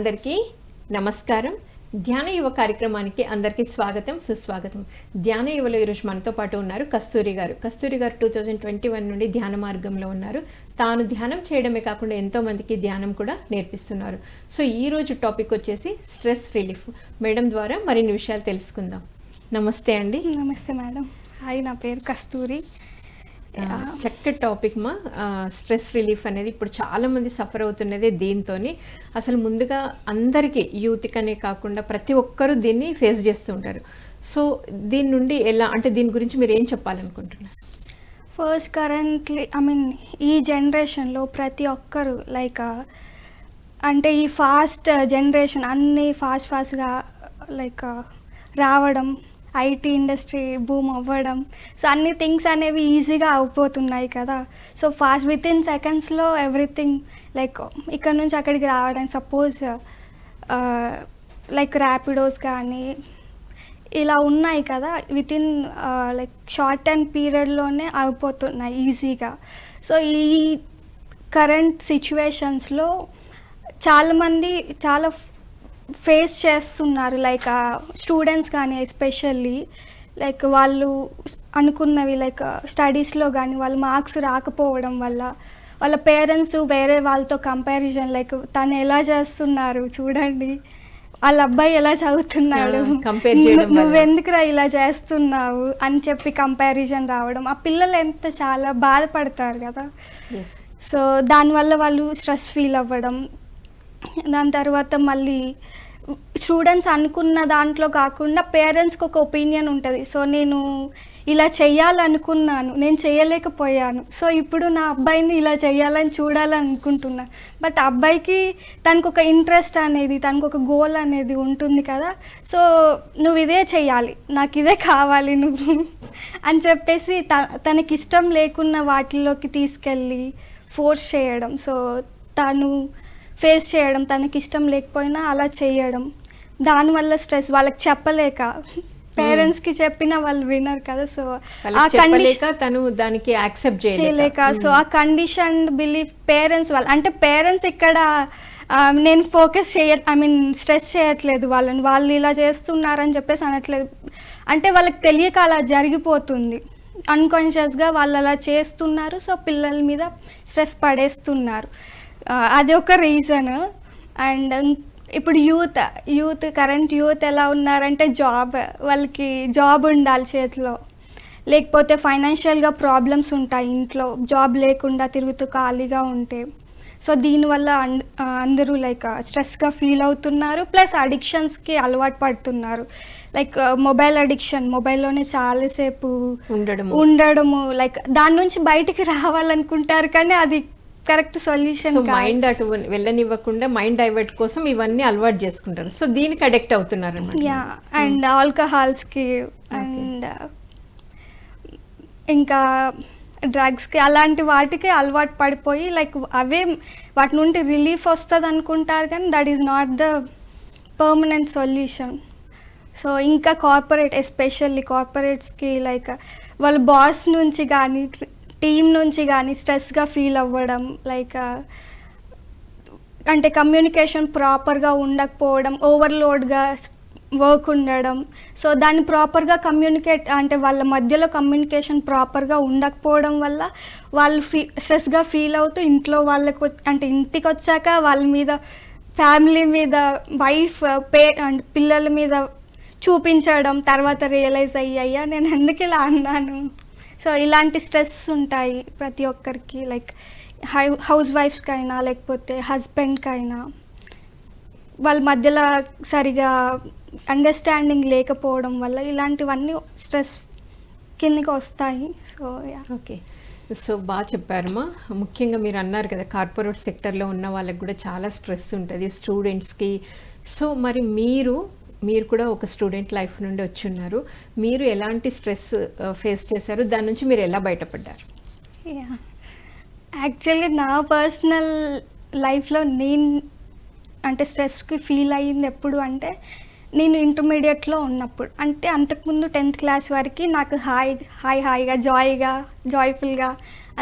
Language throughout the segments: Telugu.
అందరికీ నమస్కారం. ధ్యాన యువ కార్యక్రమానికి అందరికీ స్వాగతం, సుస్వాగతం. ధ్యాన యువలో ఈరోజు మనతో పాటు ఉన్నారు కస్తూరి గారు. 2021 నుండి ధ్యాన మార్గంలో ఉన్నారు. తాను ధ్యానం చేయడమే కాకుండా ఎంతో మందికి ధ్యానం కూడా నేర్పిస్తున్నారు. సో ఈ రోజు టాపిక్ వచ్చేసి స్ట్రెస్ రిలీఫ్. మేడం ద్వారా మరిన్ని విషయాలు తెలుసుకుందాం. నమస్తే అండి. నమస్తే మేడం. హాయ్, నా పేరు కస్తూరి. చక్కటి టాపిక్ మా. స్ట్రెస్ రిలీఫ్ అనేది ఇప్పుడు చాలామంది సఫర్ అవుతున్నదే దీంతో. అసలు ముందుగా అందరికీ యూత్కనే కాకుండా ప్రతి ఒక్కరూ దీన్ని ఫేస్ చేస్తూ ఉంటారు. సో దీని నుండి ఎలా, అంటే దీని గురించి మీరు ఏం చెప్పాలనుకుంటున్నారు? ఫస్ట్ కరెంట్లీ ఈ జనరేషన్లో ప్రతి ఒక్కరు అంటే ఈ ఫాస్ట్ జనరేషన్ అన్నీ ఫాస్ట్గా రావడం, ఐటీ ఇండస్ట్రీ బూమ్ అవ్వడం, సో అన్ని థింగ్స్ అనేవి ఈజీగా అయిపోతున్నాయి కదా. సో ఫాస్ట్ విత్ ఇన్ సెకండ్స్లో ఎవ్రీథింగ్ ఇక్కడ నుంచి అక్కడికి రావడం. సపోజ్ ర్యాపిడోస్ కానీ ఇలా ఉన్నాయి కదా, విత్ ఇన్ షార్ట్ టైం పీరియడ్లోనే అయిపోతున్నాయి ఈజీగా. సో ఈ కరెంట్ సిచ్యువేషన్స్లో చాలామంది చాలా ఫేస్ చేస్తున్నారు. స్టూడెంట్స్ కానీ ఎస్పెషల్లీ వాళ్ళు అనుకున్నవి స్టడీస్లో కానీ వాళ్ళ మార్క్స్ రాకపోవడం వల్ల వాళ్ళ పేరెంట్స్ వేరే వాళ్ళతో కంపారిజన్ తను ఎలా చేస్తున్నారు చూడండి, వాళ్ళ అబ్బాయి ఎలా చదువుతున్నాడు, నువ్వెందుకురా ఇలా చేస్తున్నావు అని చెప్పి కంపారిజన్ రావడం. ఆ పిల్లలు చాలా బాధపడతారు కదా. సో దానివల్ల వాళ్ళు స్ట్రెస్ ఫీల్ అవ్వడం. దాని తర్వాత మళ్ళీ స్టూడెంట్స్ అనుకున్న దాంట్లో కాకుండా పేరెంట్స్కి ఒక ఒపీనియన్ ఉంటుంది. సో నేను ఇలా చెయ్యాలనుకున్నాను, నేను చేయలేకపోయాను, సో ఇప్పుడు నా అబ్బాయిని ఇలా చేయాలని చూడాలని అనుకుంటున్నాను. బట్ అబ్బాయికి తనకు ఒక ఇంట్రెస్ట్ అనేది, తనకు ఒక గోల్ అనేది ఉంటుంది కదా. సో నువ్వు ఇదే చెయ్యాలి, నాకు ఇదే కావాలి నువ్వు అని చెప్పేసి తనకి ఇష్టం లేకున్న వాటిల్లోకి తీసుకెళ్ళి ఫోర్స్ చేయడం. సో తను ఫేస్ చేయడం, తనకి ఇష్టం లేకపోయినా అలా చేయడం. దానివల్ల స్ట్రెస్, వాళ్ళకి చెప్పలేక, పేరెంట్స్కి చెప్పినా వాళ్ళు వినరు కదా. సో ఆ కండిషన్ తను దానికి యాక్సెప్ట్ చేయలేక, సో ఆ కండిషన్ బిలీఫ్ పేరెంట్స్ అంటే పేరెంట్స్ ఇక్కడ నేను ఫోకస్ స్ట్రెస్ చేయట్లేదు వాళ్ళని, వాళ్ళు ఇలా చేస్తున్నారని చెప్పేసి అనట్లేదు. అంటే వాళ్ళకి తెలియక అలా జరిగిపోతుంది, అన్కాన్షియస్గా వాళ్ళు అలా చేస్తున్నారు. సో పిల్లల మీద స్ట్రెస్ పడేస్తున్నారు, అది ఒక రీజన్. అండ్ ఇప్పుడు కరెంట్ యూత్ ఎలా ఉన్నారంటే వాళ్ళకి జాబ్ ఉండాలి చేతిలో, లేకపోతే ఫైనాన్షియల్గా ప్రాబ్లమ్స్ ఉంటాయి ఇంట్లో, జాబ్ లేకుండా తిరుగుతూ ఖాళీగా ఉంటే. సో దీనివల్ల అందరూ స్ట్రెస్గా ఫీల్ అవుతున్నారు. ప్లస్ అడిక్షన్స్కి అలవాటు పడుతున్నారు. మొబైల్ అడిక్షన్, మొబైల్లోనే చాలాసేపు ఉండడము, దాని నుంచి బయటికి రావాలనుకుంటారు కానీ అది కరెక్ట్ సొల్యూషన్. మైండ్ అటు వెళ్ళనివ్వకుండా మైండ్ డైవర్ట్ కోసం ఇవన్నీ అలవాటు చేసుకుంటారు. సో దీనికి అడిక్ట్ అవుతున్నారు. అండ్ ఆల్కహాల్స్కి అండ్ ఇంకా డ్రగ్స్కి, అలాంటి వాటికి అలవాటు పడిపోయి అవే వాటి నుండి రిలీఫ్ వస్తుంది అనుకుంటారు కానీ that is not the permanent solution. So ఇంకా ఎస్పెషల్లీ కార్పొరేట్స్కి వాళ్ళ బాస్ నుంచి కానీ టీం నుంచి కానీ స్ట్రెస్గా ఫీల్ అవ్వడం, అంటే కమ్యూనికేషన్ ప్రాపర్గా ఉండకపోవడం, ఓవర్లోడ్గా వర్క్ ఉండడం. సో దాన్ని ప్రాపర్గా అంటే వాళ్ళ మధ్యలో కమ్యూనికేషన్ ప్రాపర్గా ఉండకపోవడం వల్ల వాళ్ళు స్ట్రెస్గా ఫీల్ అవుతూ ఇంట్లో వాళ్ళకు, అంటే ఇంటికి వచ్చాక వాళ్ళ మీద, ఫ్యామిలీ మీద, వైఫ్ అండ్ పిల్లల మీద చూపించడం, తర్వాత రియలైజ్ అయ్యా నేను ఎందుకు ఇలా అన్నాను. సో ఇలాంటి స్ట్రెస్ ఉంటాయి ప్రతి ఒక్కరికి, హౌస్ వైఫ్స్కైనా లేకపోతే హస్బెండ్కైనా. వాళ్ళ మధ్యలో సరిగా అండర్స్టాండింగ్ లేకపోవడం వల్ల ఇలాంటివన్నీ స్ట్రెస్ కిందకి వస్తాయి. సో ఓకే, సో బాగా చెప్పారమ్మా. ముఖ్యంగా మీరు అన్నారు కదా, కార్పొరేట్ సెక్టర్లో ఉన్న వాళ్ళకి కూడా చాలా స్ట్రెస్ ఉంటుంది, స్టూడెంట్స్కి. సో మరి మీరు కూడా ఒక స్టూడెంట్ లైఫ్ నుండి వచ్చి ఉన్నారు. మీరు ఎలాంటి స్ట్రెస్ ఫేస్ చేశారు, దాని నుంచి మీరు ఎలా బయటపడ్డారు? యాక్చువల్గా నా పర్సనల్ లైఫ్లో అంటే స్ట్రెస్కి ఫీల్ అయ్యింది ఎప్పుడు అంటే, నేను ఇంటర్మీడియట్లో ఉన్నప్పుడు. అంటే అంతకుముందు 10th క్లాస్ వరకు నాకు హాయిగా జాయ్ఫుల్గా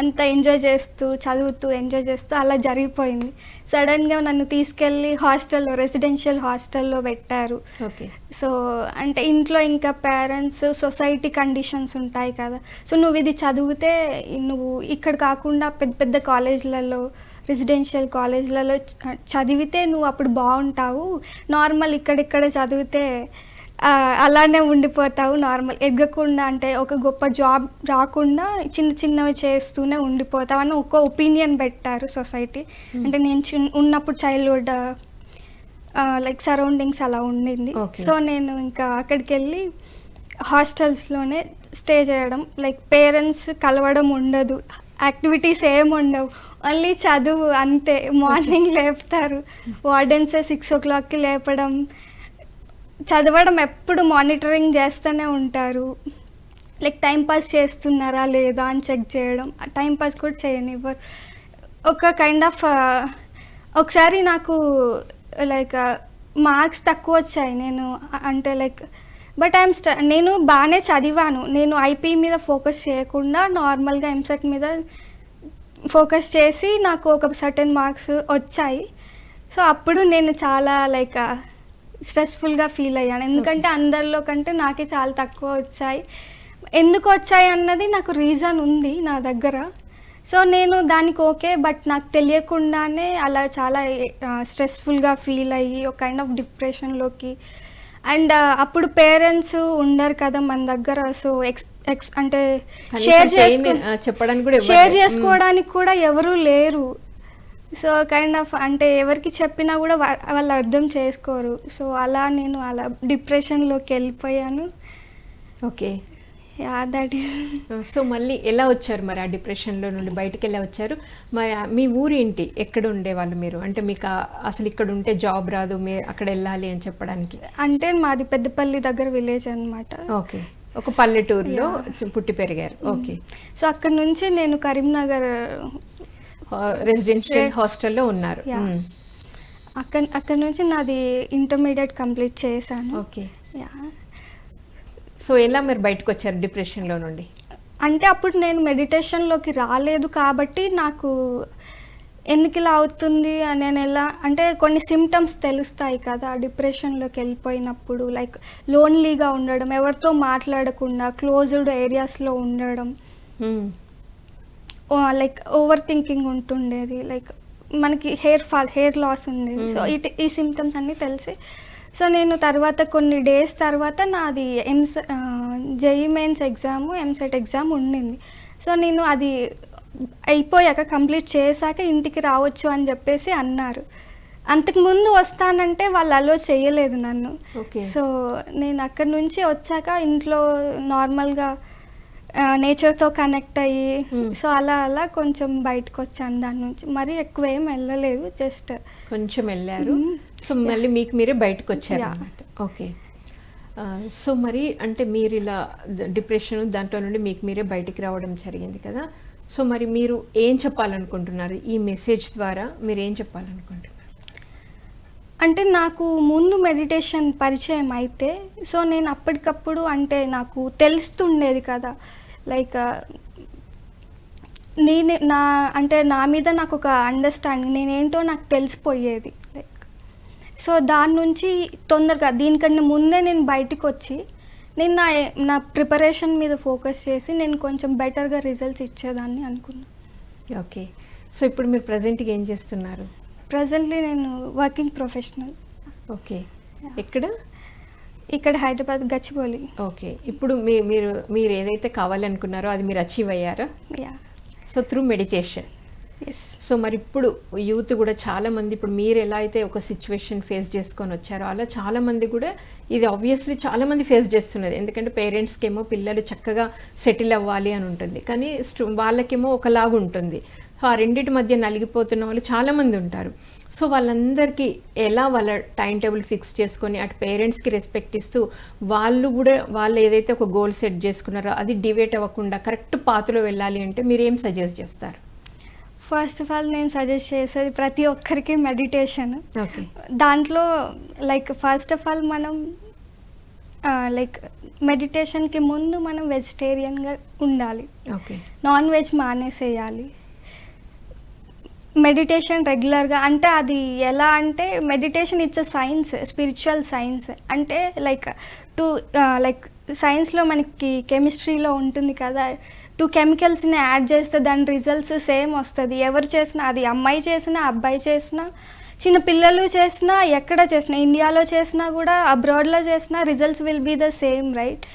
అంత ఎంజాయ్ చేస్తూ చదువుతూ ఎంజాయ్ చేస్తూ అలా జరిగిపోయింది. సడన్గా నన్ను తీసుకెళ్ళి హాస్టల్లో, రెసిడెన్షియల్ హాస్టల్లో పెట్టారు. ఓకే. సో అంటే ఇంట్లో ఇంకా పేరెంట్స్, సొసైటీ కండిషన్స్ ఉంటాయి కదా. సో నువ్వు ఇది చదివితే నువ్వు ఇక్కడ కాకుండా పెద్ద పెద్ద కాలేజ్లలో, రెసిడెన్షియల్ కాలేజ్లలో చదివితే నువ్వు అప్పుడు బాగుంటావు, నార్మల్ ఇక్కడిక్కడ చదివితే అలానే ఉండిపోతావు, నార్మల్ ఎదగకుండా అంటే ఒక గొప్ప జాబ్ రాకుండా చిన్న చిన్నవి చేస్తూనే ఉండిపోతావు అని ఒక ఒపీనియన్ పెట్టారు సొసైటీ. అంటే నేను ఉన్నప్పుడు చైల్డ్హుడ్ లైక్ సరౌండింగ్స్ అలా ఉండింది. సో నేను ఇంకా అక్కడికి వెళ్ళి హాస్టల్స్లోనే స్టే చేయడం, లైక్ పేరెంట్స్ కలవడం ఉండదు, యాక్టివిటీస్ ఏమి ఉండవు, ఓన్లీ చదువు అంతే. మార్నింగ్ లేపుతారు, వార్డెన్సే 6 o'clockకి లేపడం, చదవడం ఎప్పుడు మానిటరింగ్ చేస్తూనే ఉంటారు. లైక్ టైంపాస్ చేస్తున్నారా లేదా అని చెక్ చేయడం, టైంపాస్ కూడా చేయనివ్వరు. ఒక కైండ్ ఆఫ్ ఒకసారి నాకు లైక్ మార్క్స్ తక్కువ వచ్చాయి. నేను అంటే లైక్ బట్ నేను బాగానే చదివాను. నేను ఐపీ మీద ఫోకస్ చేయకుండా నార్మల్గా ఎంసెట్ మీద ఫోకస్ చేసి నాకు ఒక సర్టెన్ మార్క్స్ వచ్చాయి. సో అప్పుడు నేను చాలా లైక్ స్ట్రెస్ఫుల్గా ఫీల్ అయ్యాను, ఎందుకంటే అందరిలో కంటే నాకే చాలా తక్కువ వచ్చాయి. ఎందుకు వచ్చాయి అన్నది నాకు రీజన్ ఉంది నా దగ్గర. సో నేను దానికి ఓకే, బట్ నాకు తెలియకుండానే అలా చాలా స్ట్రెస్ఫుల్గా ఫీల్ అయ్యి ఒక కైండ్ ఆఫ్ డిప్రెషన్లోకి. అండ్ అప్పుడు పేరెంట్స్ ఉండరు కదా మన దగ్గర. సో అంటే షేర్ చేసుకోవడానికి కూడా ఎవరు లేరు. సో కైండ్ ఆఫ్ అంటే ఎవరికి చెప్పినా కూడా వాళ్ళు అర్థం చేసుకోరు. సో అలా నేను అలా డిప్రెషన్లోకి వెళ్ళిపోయాను. ఓకే. That is. సో మళ్ళీ ఎలా వచ్చారు మరి ఆ డిప్రెషన్లో నుండి బయటకు ఎలా వచ్చారు? మరి మీ ఊరు ఏంటి, ఎక్కడ ఉండేవాళ్ళు మీరు? అంటే మీకు అసలు ఇక్కడ ఉంటే జాబ్ రాదు, మీరు అక్కడ వెళ్ళాలి అని చెప్పడానికి? అంటే మాది పెద్దపల్లి దగ్గర విలేజ్ అనమాట. ఓకే. ఒక పల్లెటూరులో పుట్టి పెరిగారు. ఓకే. సో అక్కడ నుంచి నేను కరీంనగర్ రెసిడెన్షియల్ హాస్టల్లో ఉన్నారు. అక్కడ నుంచి నాది ఇంటర్మీడియట్ కంప్లీట్ చేశాను. ఓకే. సో ఎలా మీరు బయటకు వచ్చారు డిప్రెషన్లో నుండి? అంటే అప్పుడు నేను మెడిటేషన్లోకి రాలేదు కాబట్టి నాకు ఎందుకు ఇలా అవుతుంది అని నేను ఎలా అంటే కొన్ని సిమ్టమ్స్ తెలుస్తాయి కదా డిప్రెషన్లోకి వెళ్ళిపోయినప్పుడు. లైక్ లోన్లీగా ఉండడం, ఎవరితో మాట్లాడకుండా క్లోజ్డ్ ఏరియాస్లో ఉండడం, లైక్ ఓవర్ థింకింగ్ ఉంటుండేది, లైక్ మనకి హెయిర్ లాస్ ఉండేది. సో ఈ సిమ్టమ్స్ అన్నీ తెలిసి సో నేను తర్వాత కొన్ని డేస్ తర్వాత నాది JEE mains exam, EAMCET exam ఉండింది. సో నేను అది అయిపోయాక కంప్లీట్ చేశాక ఇంటికి రావచ్చు అని చెప్పేసి అన్నారు. అంతకుముందు వస్తానంటే వాళ్ళు అలో చేయలేదు నన్ను. సో నేను అక్కడి నుంచి వచ్చాక ఇంట్లో నార్మల్గా నేచర్తో కనెక్ట్ అయ్యి సో అలా అలా కొంచెం బయటకు వచ్చాను దాని నుంచి. మరీ ఎక్కువ ఏం వెళ్ళలేదు, జస్ట్ కొంచెం వెళ్ళారు. సో మళ్ళీ మీకు మీరే బయటకు వచ్చారు అన్నమాట. ఓకే. సో మరి అంటే మీరు ఇలా డిప్రెషన్ దాంట్లో నుండి మీకు మీరే బయటికి రావడం జరిగింది కదా. సో మరి మీరు ఏం చెప్పాలనుకుంటున్నారు ఈ మెసేజ్ ద్వారా? మీరు ఏం చెప్పాలనుకుంటున్నారు? అంటే నాకు ముందు మెడిటేషన్ పరిచయం అయితే సో నేను అప్పటికప్పుడు అంటే నాకు తెలుస్తుండేది కదా, లైక్ నా మీద నాకు ఒక అండర్స్టాండింగ్, నేనేంటో నాకు తెలిసిపోయేది. లైక్ సో దాని నుంచి తొందరగా దీనికన్నా ముందే నేను బయటకు వచ్చి నేను నా ప్రిపరేషన్ మీద ఫోకస్ చేసి నేను కొంచెం బెటర్గా రిజల్ట్స్ ఇచ్చేదాన్ని అనుకున్నాను. ఓకే. సో ఇప్పుడు మీరు ప్రజెంట్గా ఏం చేస్తున్నారు? ప్రజెంట్లీ నేను వర్కింగ్ ప్రొఫెషనల్. ఓకే. ఎక్కడ? ఇక్కడ హైదరాబాద్, గచ్చిబౌలి. ఓకే. ఇప్పుడు మీరు ఏదైతే కావాలనుకున్నారో అది మీరు అచీవ్ అయ్యారా? So through meditation. Yes. So మరి ఇప్పుడు యూత్ కూడా చాలామంది ఇప్పుడు మీరు ఎలా అయితే ఒక సిచ్యువేషన్ ఫేస్ చేసుకొని వచ్చారో అలా చాలామంది కూడా ఇది ఆబ్వియస్లీ చాలామంది ఫేస్ చేస్తున్నది. ఎందుకంటే పేరెంట్స్కి ఏమో పిల్లలు చక్కగా సెటిల్ అవ్వాలి అని ఉంటుంది, కానీ వాళ్ళకేమో ఒకలాగా ఉంటుంది. సో ఆ రెండింటి మధ్య నలిగిపోతున్న వాళ్ళు చాలామంది ఉంటారు. సో వాళ్ళందరికీ ఎలా వాళ్ళ టైం టేబుల్ ఫిక్స్ చేసుకొని అటు పేరెంట్స్కి రెస్పెక్ట్ ఇస్తూ వాళ్ళు ఏదైతే ఒక గోల్ సెట్ చేసుకున్నారో అది డివేట్ అవ్వకుండా కరెక్ట్ పాత్రలో వెళ్ళాలి అంటే మీరు ఏం సజెస్ట్ చేస్తారు? ఫస్ట్ ఆఫ్ ఆల్ నేను సజెస్ట్ చేసేది ప్రతి ఒక్కరికి మెడిటేషన్. ఓకే. దాంట్లో లైక్ ఫస్ట్ ఆఫ్ ఆల్ మనం లైక్ మెడిటేషన్కి ముందు మనం వెజిటేరియన్గా ఉండాలి, ఓకే. నాన్ వెజ్ మానేసేయాలి. మెడిటేషన్ రెగ్యులర్గా అంటే అది ఎలా అంటే meditation it's a science, spiritual science. అంటే లైక్ లైక్ సైన్స్లో మనకి కెమిస్ట్రీలో ఉంటుంది కదా, 2 కెమికల్స్ని యాడ్ చేస్తే దాని రిజల్ట్స్ సేమ్ వస్తుంది. ఎవరు చేసినా, అది అమ్మాయి చేసినా అబ్బాయి చేసినా, చిన్న పిల్లలు చేసినా, ఎక్కడ చేసినా, ఇండియాలో చేసినా కూడా అబ్రాడ్లో చేసినా results will be the same, right?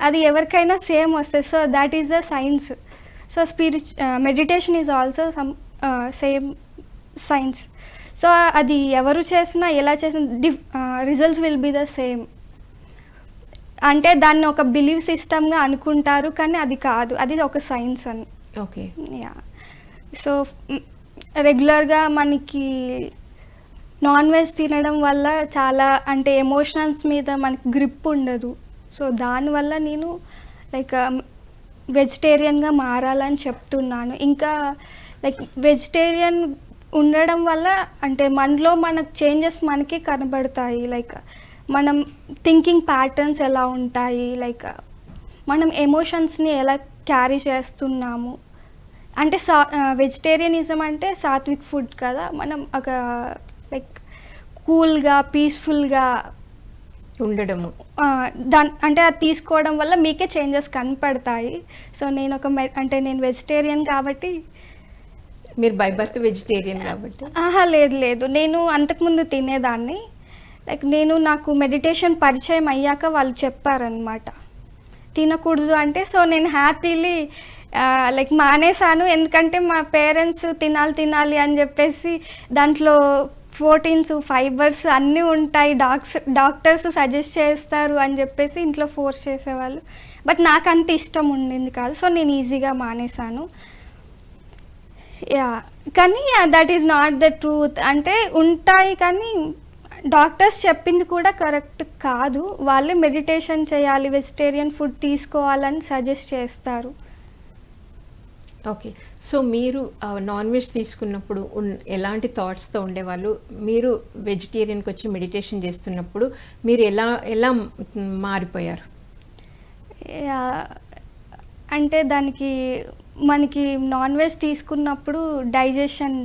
అది ఎవరికైనా సేమ్ వస్తుంది. So that is the science. So meditation is also some same science. So అది ఎవరు చేసినా ఎలా చేసినా results will be the same. అంటే దాన్ని ఒక బిలీవ్ సిస్టమ్గా అనుకుంటారు, కానీ అది కాదు, అది ఒక సైన్స్ అని. ఓకే. యా. సో రెగ్యులర్గా మనకి నాన్ వెజ్ తినడం వల్ల చాలా అంటే ఎమోషనల్స్ మీద మనకి గ్రిప్ ఉండదు. సో దానివల్ల నేను లైక్ వెజిటేరియన్గా మారాలని చెప్తున్నాను. ఇంకా లైక్ వెజిటేరియన్ ఉండడం వల్ల అంటే మనలో మనకు చేంజెస్ మనకి కనబడతాయి. లైక్ మనం థింకింగ్ ప్యాటర్న్స్ ఎలా ఉంటాయి, లైక్ మనం ఎమోషన్స్ని ఎలా క్యారీ చేస్తున్నాము. అంటే వెజిటేరియనిజం అంటే సాత్విక్ ఫుడ్ కదా, మనం ఒక లైక్ కూల్గా పీస్ఫుల్గా ఉండడము. అంటే అది తీసుకోవడం వల్ల మీకే చేంజెస్ కనపడతాయి. సో నేను అంటే నేను వెజిటేరియన్ కాబట్టి. మీరు బై బర్త్ వెజిటేరియన్ కాబట్టి? లేదు, నేను అంతకుముందు తినేదాన్ని. లైక్ నాకు మెడిటేషన్ పరిచయం అయ్యాక వాళ్ళు చెప్పారనమాట తినకూడదు అంటే. సో నేను హ్యాపీలీ లైక్ మానేశాను. ఎందుకంటే మా పేరెంట్స్ తినాలి అని చెప్పేసి దాంట్లో ప్రోటీన్స్, ఫైబర్స్ అన్నీ ఉంటాయి, డాక్టర్స్ సజెస్ట్ చేస్తారు అని చెప్పేసి ఇంట్లో ఫోర్స్ చేసేవాళ్ళు. బట్ నాకు అంత ఇష్టం ఉండింది కాదు. సో నేను ఈజీగా మానేశాను. యా, కానీ that is not the truth. అంటే ఉంటాయి కానీ డాక్టర్స్ చెప్పింది కూడా కరెక్ట్ కాదు. వాళ్ళే మెడిటేషన్ చేయాలి, వెజిటేరియన్ ఫుడ్ తీసుకోవాలని సజెస్ట్ చేస్తారు. ఓకే. సో మీరు నాన్ వెజ్ తీసుకున్నప్పుడు ఎలాంటి థాట్స్తో ఉండేవాళ్ళు? మీరు వెజిటేరియన్కి వచ్చి మెడిటేషన్ చేస్తున్నప్పుడు మీరు ఎలా మారిపోయారు? అంటే దానికి మనకి నాన్ వెజ్ తీసుకున్నప్పుడు డైజెషన్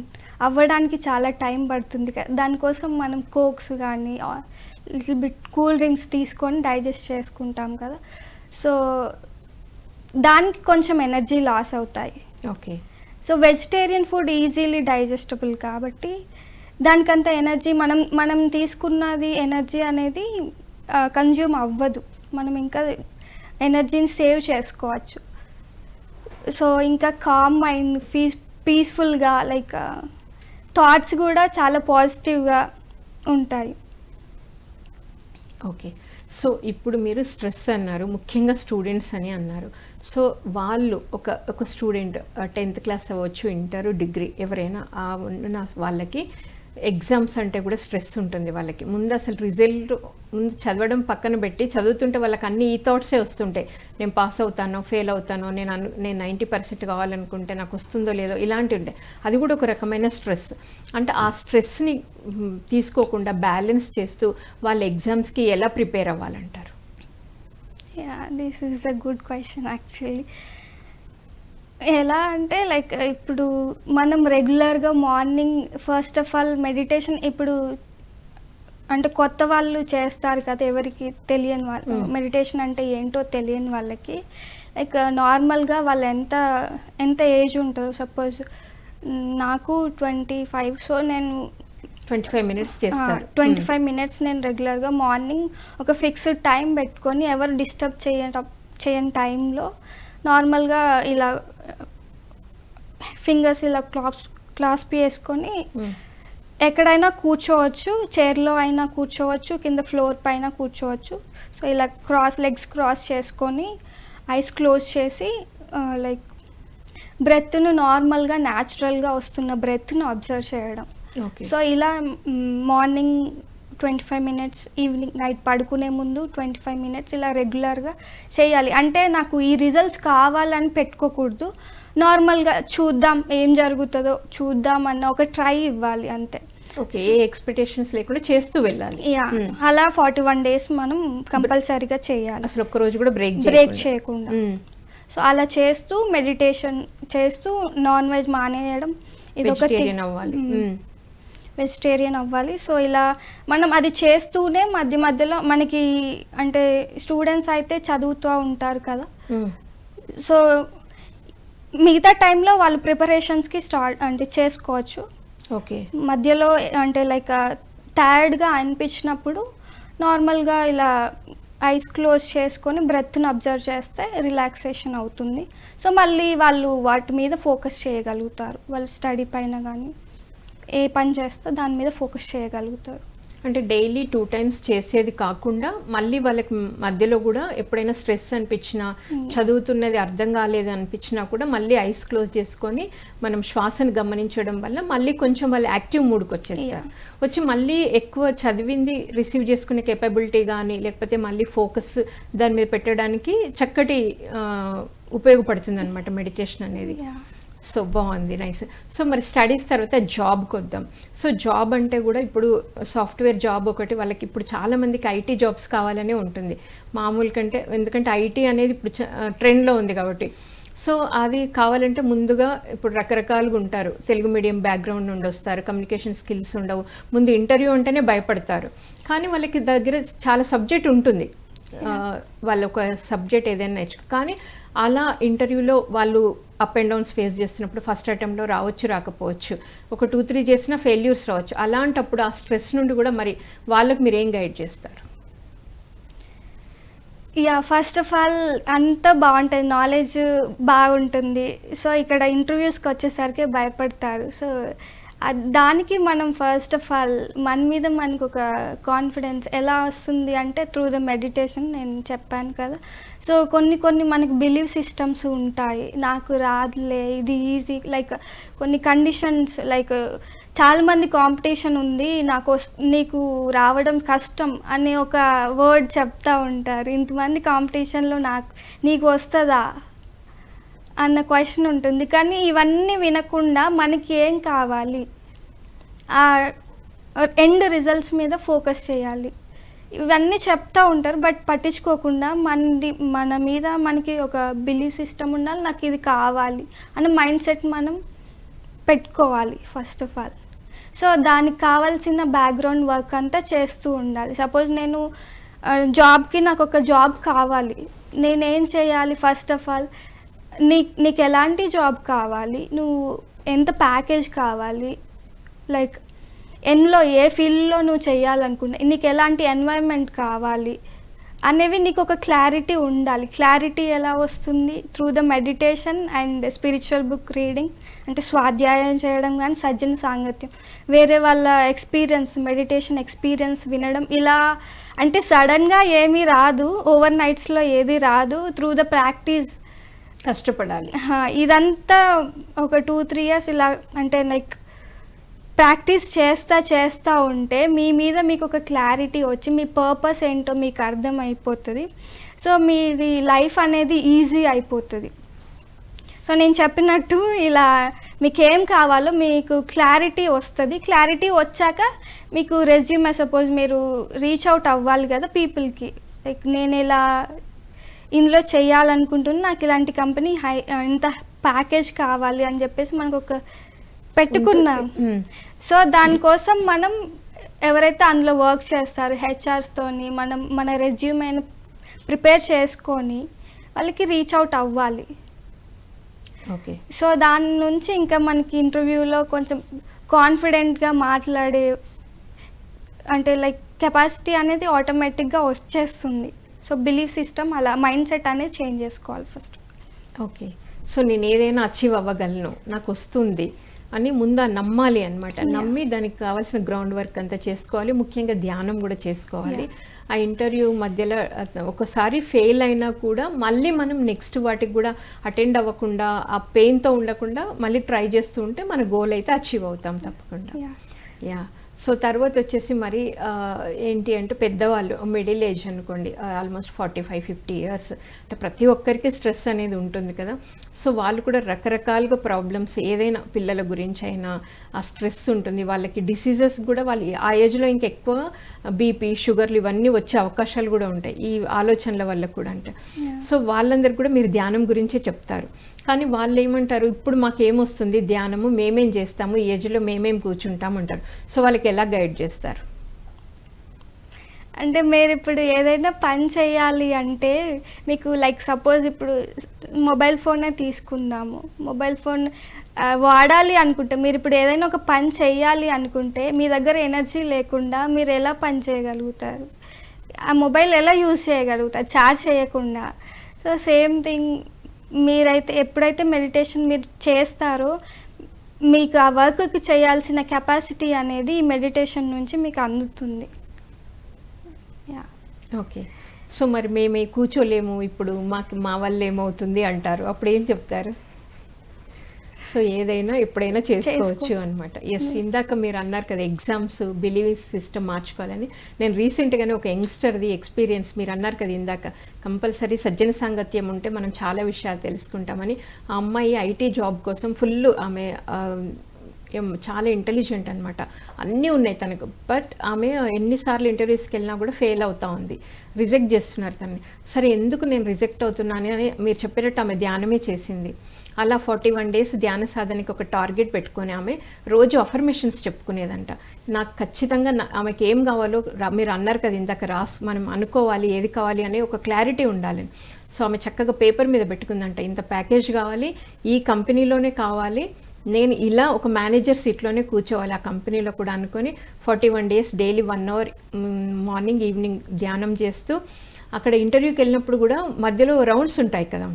అవ్వడానికి చాలా టైం పడుతుంది కదా, దానికోసం మనం కోక్స్ కానీ లిటిల్ బిట్ కూల్ డ్రింక్స్ తీసుకొని డైజెస్ట్ చేసుకుంటాం కదా. సో దానికి కొంచెం ఎనర్జీ లాస్ అవుతాయి. Okay. So vegetarian food easily digestible కాబట్టి దానికంత ఎనర్జీ మనం తీసుకున్నది ఎనర్జీ అనేది కన్జ్యూమ్ అవ్వదు. మనం ఇంకా ఎనర్జీని సేవ్ చేసుకోవచ్చు. సో ఇంకా కామ్ మైండ్, పీస్ఫుల్గా లైక్ థాట్స్ కూడా చాలా పాజిటివ్గా ఉంటాయి. ఓకే. సో ఇప్పుడు మీరు స్ట్రెస్ అన్నారు, ముఖ్యంగా స్టూడెంట్స్ అని అన్నారు. సో వాళ్ళు ఒక స్టూడెంట్ 10th క్లాస్ అవ్వచ్చు, ఇంటర్, డిగ్రీ ఎవరైనా ఉన్న వాళ్ళకి ఎగ్జామ్స్ అంటే కూడా స్ట్రెస్ ఉంటుంది వాళ్ళకి. ముందు అసలు రిజల్ట్ ముందు చదవడం పక్కన పెట్టి చదువుతుంటే వాళ్ళకి అన్ని ఈ థాట్సే వస్తుంటాయి. నేను పాస్ అవుతానో ఫెయిల్ అవుతానో, నేను 90% కావాలనుకుంటే నాకు వస్తుందో లేదో ఇలాంటివి ఉంటాయి. అది కూడా ఒక రకమైన స్ట్రెస్. అంటే ఆ స్ట్రెస్ని తీసుకోకుండా బ్యాలెన్స్ చేస్తూ వాళ్ళ ఎగ్జామ్స్కి ఎలా ప్రిపేర్ అవ్వాలంటారు? This is a good question actually. ఎలా అంటే లైక్ ఇప్పుడు మనం రెగ్యులర్గా morning first of all meditation ఇప్పుడు అంటే కొత్త వాళ్ళు చేస్తారు కదా, ఎవరికి తెలియని వాళ్ళు మెడిటేషన్ అంటే ఏంటో తెలియని వాళ్ళకి లైక్ నార్మల్గా వాళ్ళు ఎంత ఏజ్ ఉంటుందో, సపోజ్ నాకు 25, సో నేను 25 minutes చేస్తారు. 25 minutes నేను రెగ్యులర్గా మార్నింగ్ ఒక ఫిక్స్డ్ టైం పెట్టుకొని ఎవరు డిస్టర్బ్ చేయని టైంలో నార్మల్గా ఇలా ఫింగర్స్ ఇలా క్లాస్ప్ చేసుకొని ఎక్కడైనా కూర్చోవచ్చు, చైర్లో అయినా కూర్చోవచ్చు, కింద ఫ్లోర్ పైన కూర్చోవచ్చు. సో ఇలా లెగ్స్ క్రాస్ చేసుకొని ఐస్ క్లోజ్ చేసి లైక్ బ్రెత్ను నార్మల్గా న్యాచురల్గా వస్తున్న బ్రెత్ను అబ్జర్వ్ చేయడం. సో ఇలా మార్నింగ్ 25 minutes, ఈవినింగ్ నైట్ పడుకునే ముందు 25 minutes ఇలా రెగ్యులర్గా చేయాలి. అంటే నాకు ఈ రిజల్ట్స్ కావాలని పెట్టుకోకూడదు, నార్మల్గా చూద్దాం ఏం జరుగుతుందో చూద్దాం అన్న ఒక ట్రై ఇవ్వాలి అంతే. ఓకే, ఏ ఎక్స్పెక్టేషన్స్ లేకుండా చేస్తూ వెళ్ళాలి. యా, అలా 41 days మనం కంపల్సరీగా చేయాలి, అసలు ఒక్క రోజు కూడా బ్రేక్ చేయకుండా. సో అలా చేస్తూ మెడిటేషన్ చేస్తూ నాన్ వెజ్ మానేయడం, ఇది ఒక వెజిటేరియన్ అవ్వాలి. సో ఇలా మనం అది చేస్తూనే మధ్య మధ్యలో మనకి అంటే స్టూడెంట్స్ అయితే చదువుతూ ఉంటారు కదా, సో మిగతా టైంలో వాళ్ళు ప్రిపరేషన్స్కి స్టార్ట్ అంటే చేసుకోవచ్చు. ఓకే, మధ్యలో అంటే లైక్ టైర్డ్గా అనిపించినప్పుడు నార్మల్గా ఇలా ఐస్ క్లోజ్ చేసుకొని బ్రెత్ని అబ్జర్వ్ చేస్తే రిలాక్సేషన్ అవుతుంది. సో మళ్ళీ వాళ్ళు వాటి మీద ఫోకస్ చేయగలుగుతారు, వాళ్ళు స్టడీ పైన కానీ ఏ పని చేస్తే దాని మీద ఫోకస్ చేయగలుగుతారు. అంటే డైలీ 2 times చేసేది కాకుండా మళ్ళీ వాళ్ళకి మధ్యలో కూడా ఎప్పుడైనా స్ట్రెస్ అనిపించినా, చదువుతున్నది అర్థం కాలేదు అనిపించినా కూడా మళ్ళీ ఐస్ క్లోజ్ చేసుకొని మనం శ్వాసను గమనించడం వల్ల మళ్ళీ కొంచెం వాళ్ళు యాక్టివ్ మూడ్కి వచ్చేస్తారు. వచ్చి మళ్ళీ ఎక్కువ చదివింది రిసీవ్ చేసుకునే కేపబిలిటీ కానీ లేకపోతే మళ్ళీ ఫోకస్ దాని మీద పెట్టడానికి చక్కటి ఉపయోగపడుతుంది అనమాట మెడిటేషన్ అనేది. సో బాగుంది, నైస్. సో మరి స్టడీస్ తర్వాత జాబ్కి వద్దాం. సో జాబ్ అంటే కూడా ఇప్పుడు సాఫ్ట్వేర్ జాబ్ ఒకటి, వాళ్ళకి ఇప్పుడు చాలామందికి ఐటీ జాబ్స్ కావాలనే ఉంటుంది మామూలు కంటే, ఎందుకంటే ఐటీ అనేది ఇప్పుడు ట్రెండ్లో ఉంది కాబట్టి. సో అది కావాలంటే ముందుగా ఇప్పుడు రకరకాలుగా ఉంటారు, తెలుగు మీడియం బ్యాక్గ్రౌండ్ నుండి వస్తారు, కమ్యూనికేషన్ స్కిల్స్ ఉండవు, ముందు ఇంటర్వ్యూ అంటేనే భయపడతారు. కానీ వాళ్ళకి దగ్గర చాలా సబ్జెక్ట్ ఉంటుంది, వాళ్ళ ఒక సబ్జెక్ట్ ఏదైనా నేర్చుకో, కానీ అలా ఇంటర్వ్యూలో వాళ్ళు అప్ అండ్ డౌన్స్ ఫేస్ చేస్తున్నప్పుడు ఫస్ట్ అటెంప్ట్లో రావచ్చు రాకపోవచ్చు, ఒక 2-3 చేసిన ఫెయిల్యూర్స్ రావచ్చు. అలాంటప్పుడు ఆ స్ట్రెస్ నుండి కూడా మరి వాళ్ళకి మీరు ఏం గైడ్ చేస్తారు? యా, ఫస్ట్ ఆఫ్ ఆల్ అంతా బాగుంటుంది, నాలెడ్జ్ బాగుంటుంది. సో ఇక్కడ ఇంటర్వ్యూస్కి వచ్చేసరికి భయపడతారు. సో దానికి మనం ఫస్ట్ ఆఫ్ ఆల్ మన మీద మనకు ఒక కాన్ఫిడెన్స్ ఎలా వస్తుంది అంటే త్రూ ద మెడిటేషన్. నేను చెప్పాను కదా, సో కొన్ని మనకి బిలీవ్ సిస్టమ్స్ ఉంటాయి, నాకు రాదులే, ఇది ఈజీ, లైక్ కొన్ని కండిషన్స్, లైక్ చాలామంది కాంపిటీషన్ ఉంది, నీకు రావడం కష్టం అనే ఒక వర్డ్ చెప్తా ఉంటారు. ఇంతమంది కాంపిటీషన్లో నీకు వస్తుందా అన్న క్వశ్చన్ ఉంటుంది. కానీ ఇవన్నీ వినకుండా మనకి ఏం కావాలి, ఆ ఎండ్ రిజల్ట్స్ మీద ఫోకస్ చేయాలి. ఇవన్నీ చెప్తూ ఉంటారు, బట్ పట్టించుకోకుండా మన మీద మనకి ఒక బిలీవ్ సిస్టమ్ ఉండాలి, నాకు ఇది కావాలి అన్న మైండ్ సెట్ మనం పెట్టుకోవాలి ఫస్ట్ ఆఫ్ ఆల్. సో దానికి కావాల్సిన బ్యాక్గ్రౌండ్ వర్క్ అంతా చేస్తూ ఉండాలి. సపోజ్ నేను జాబ్కి నాకు ఒక జాబ్ కావాలి, నేనేం చేయాలి? ఫస్ట్ ఆఫ్ ఆల్ నీకు ఎలాంటి జాబ్ కావాలి, నువ్వు ఎంత ప్యాకేజ్ కావాలి, లైక్ ఏ ఫీల్డ్లో నువ్వు చేయాలనుకుంటా, నీకు ఎలాంటి ఎన్వైర్న్మెంట్ కావాలి అనేవి నీకు ఒక క్లారిటీ ఉండాలి. క్లారిటీ ఎలా వస్తుంది? Through the meditation and spiritual book reading, అంటే స్వాధ్యాయం చేయడం కానీ సజ్జన సాంగత్యం, వేరే వాళ్ళ ఎక్స్పీరియన్స్, మెడిటేషన్ ఎక్స్పీరియన్స్ వినడం. ఇలా అంటే సడన్గా ఏమీ రాదు, ఓవర్ నైట్స్లో ఏది రాదు, త్రూ ద ప్రాక్టీస్ కష్టపడాలి. ఇదంతా ఒక 2-3 years ఇలా అంటే లైక్ ప్రాక్టీస్ చేస్తా ఉంటే మీ మీద మీకు ఒక క్లారిటీ వచ్చి మీ పర్పస్ ఏంటో మీకు అర్థం అయిపోతుంది. సో మీది లైఫ్ అనేది ఈజీ అయిపోతుంది. సో నేను చెప్పినట్టు ఇలా మీకు ఏం కావాలో మీకు క్లారిటీ వస్తుంది. క్లారిటీ వచ్చాక మీకు రెజ్యూమే, సపోజ్ మీరు రీచ్ అవుట్ అవ్వాలి కదా పీపుల్కి, లైక్ నేను ఇలా ఇందులో చేయాలనుకుంటున్నా, నాకు ఇలాంటి కంపెనీ ఇంత ప్యాకేజ్ కావాలి అని చెప్పేసి మనకు ఒక పెట్టుకున్నాం. సో దానికోసం మనం ఎవరైతే అందులో వర్క్ చేస్తారో హెచ్ఆర్స్తోని మన రెజ్యూమేని ప్రిపేర్ చేసుకొని వాళ్ళకి రీచ్ అవుట్ అవ్వాలి. ఓకే, సో దాని నుంచి ఇంకా మనకి ఇంటర్వ్యూలో కొంచెం కాన్ఫిడెంట్గా మాట్లాడే అంటే లైక్ కెపాసిటీ అనేది ఆటోమేటిక్గా వచ్చేస్తుంది. సో బిలీఫ్ సిస్టమ్ అలా మైండ్ సెట్ అనేది చేంజ్ చేసుకోవాలి ఫస్ట్. ఓకే, సో నేను ఏదైనా అచీవ్ అవ్వగలను, నాకు వస్తుంది అని ముందు నమ్మాలి అనమాట. నమ్మి దానికి కావాల్సిన గ్రౌండ్ వర్క్ అంతా చేసుకోవాలి, ముఖ్యంగా ధ్యానం కూడా చేసుకోవాలి. ఆ ఇంటర్వ్యూ మధ్యలో ఒకసారి ఫెయిల్ అయినా కూడా మళ్ళీ మనం నెక్స్ట్ వాటికి కూడా అటెండ్ అవ్వకుండా ఆ పెయిన్తో ఉండకుండా మళ్ళీ ట్రై చేస్తూ ఉంటే మన గోల్ అయితే అచీవ్ అవుతాం తప్పకుండా. యా, సో తర్వాత వచ్చేసి మరి ఏంటి అంటే పెద్దవాళ్ళు మిడిల్ ఏజ్ అనుకోండి, ఆల్మోస్ట్ 45-50 ఇయర్స్, అంటే ప్రతి ఒక్కరికి స్ట్రెస్ అనేది ఉంటుంది కదా. సో వాళ్ళు కూడా రకరకాలుగా ప్రాబ్లమ్స్, ఏదైనా పిల్లల గురించి అయినా ఆ స్ట్రెస్ ఉంటుంది, వాళ్ళకి డిసీజెస్ కూడా వాళ్ళు ఆ ఏజ్లో ఇంకెక్కువ బీపీ, షుగర్లు ఇవన్నీ వచ్చే అవకాశాలు కూడా ఉంటాయి ఈ ఆలోచనల వల్ల కూడా. అంటే సో వాళ్ళందరికీ కూడా మీరు ధ్యానం గురించే చెప్తారు. కానీ వాళ్ళు ఏమంటారు, ఇప్పుడు మాకేమొస్తుంది ధ్యానము, మేమేం చేస్తాము, ఈ ఏజ్లో మేమేం కూర్చుంటాము అంటారు. సో వాళ్ళకి ఎలా గైడ్ చేస్తారు? అంటే మీరు ఇప్పుడు ఏదైనా పని చేయాలి అంటే మీకు లైక్ సపోజ్ ఇప్పుడు మొబైల్ ఫోనే తీసుకుందాము. మొబైల్ ఫోన్ వాడాలి అనుకుంటే, మీరు ఇప్పుడు ఏదైనా ఒక పని చేయాలి అనుకుంటే మీ దగ్గర ఎనర్జీ లేకుండా మీరు ఎలా పని చేయగలుగుతారు? ఆ మొబైల్ ఎలా యూజ్ చేయగలుగుతారు ఛార్జ్ చేయకుండా? సో సేమ్ థింగ్, మీరైతే ఎప్పుడైతే మెడిటేషన్ మీరు చేస్తారో మీకు ఆ వర్క్కి చేయాల్సిన కెపాసిటీ అనేది ఈ మెడిటేషన్ నుంచి మీకు అందుతుంది. Yeah, okay. సో మరి మేమే కూర్చోలేము, ఇప్పుడు మా వల్ల ఏమవుతుంది అంటారు, అప్పుడు ఏం చెప్తారు? సో ఏదైనా ఎప్పుడైనా చేసుకోవచ్చు అనమాట. ఎస్, ఇందాక మీరు అన్నారు కదా ఎగ్జామ్స్ బిలీవ్ సిస్టమ్ మార్చుకోవాలని. నేను రీసెంట్గానే ఒక యంగ్స్టర్ది ఎక్స్పీరియన్స్, మీరు అన్నారు కదా ఇందాక కంపల్సరీ సజ్జన సాంగత్యం ఉంటే మనం చాలా విషయాలు తెలుసుకుంటామని. ఆ అమ్మాయి ఐటీ జాబ్ కోసం ఫుల్ ఆమె చాలా ఇంటెలిజెంట్ అనమాట, అన్నీ ఉన్నాయి తనకు. బట్ ఆమె ఎన్నిసార్లు ఇంటర్వ్యూస్కి వెళ్ళినా కూడా ఫెయిల్ అవుతూ ఉంది, రిజెక్ట్ చేస్తున్నారు తనని. సరే ఎందుకు నేను రిజెక్ట్ అవుతున్నాను అని మీరు చెప్పేటట్టు ఆమె ధ్యానమే చేసింది. అలా 41 days ధ్యాన సాధనకి ఒక టార్గెట్ పెట్టుకొని ఆమె రోజు అఫర్మేషన్స్ చెప్పుకునేదంట. నాకు ఖచ్చితంగా ఆమెకి ఏం కావాలో మీరు అన్నారు కదా ఇందాక, మనం అనుకోవాలి ఏది కావాలి అనే ఒక క్లారిటీ ఉండాలి. సో ఆమె చక్కగా పేపర్ మీద పెట్టుకుందంట, ఇంత ప్యాకేజ్ కావాలి, ఈ కంపెనీలోనే కావాలి, నేను ఇలా ఒక మేనేజర్ సీట్లోనే కూర్చోవాలి ఆ కంపెనీలో కూడా అనుకొని 41 days daily 1 hour morning evening ధ్యానం చేస్తూ, అక్కడ ఇంటర్వ్యూకి వెళ్ళినప్పుడు కూడా మధ్యలో రౌండ్స్ ఉంటాయి కదా,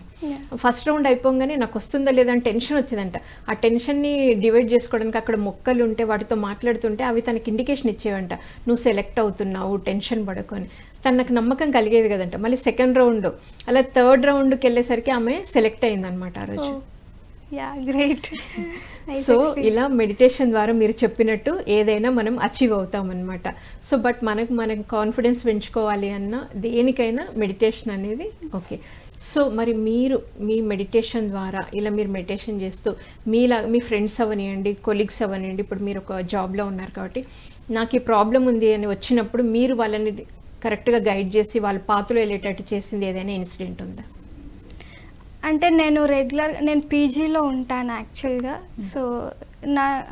ఫస్ట్ రౌండ్ అయిపోగానే నాకు వస్తుందా లేదా అని టెన్షన్ వచ్చేదంట. ఆ టెన్షన్ని డివైడ్ చేసుకోవడానికి అక్కడ మొక్కలు ఉంటే వాటితో మాట్లాడుతుంటే అవి తనకి ఇండికేషన్ ఇచ్చేవంట, నువ్వు సెలెక్ట్ అవుతున్నావు, టెన్షన్ పడుకొని. తనకు నమ్మకం కలిగేది కదంట. మళ్ళీ సెకండ్ రౌండ్, అలా థర్డ్ రౌండ్కి వెళ్ళేసరికి ఆమె సెలెక్ట్ అయిందనమాట ఆ రోజు. Yeah, great. సో ఇలా మెడిటేషన్ ద్వారా మీరు చెప్పినట్టు ఏదైనా మనం అచీవ్ అవుతాం అనమాట. సో బట్ మనకు కాన్ఫిడెన్స్ పెంచుకోవాలి అన్న దేనికైనా మెడిటేషన్ అనేది ఓకే. సో మరి మీరు మీ మెడిటేషన్ ద్వారా ఇలా మీరు మెడిటేషన్ చేస్తూ మీ ఫ్రెండ్స్ అవనివ్వండి, కొలీగ్స్ అవనివ్వండి, ఇప్పుడు మీరు ఒక జాబ్లో ఉన్నారు కాబట్టి నాకు ఈ ప్రాబ్లం ఉంది అని వచ్చినప్పుడు మీరు వాళ్ళని కరెక్ట్గా గైడ్ చేసి వాళ్ళ పాత్రలో వెళ్ళేటట్టు చేసింది ఏదైనా ఇన్సిడెంట్ ఉందా? అంటే నేను పీజీలో ఉంటాను యాక్చువల్గా. సో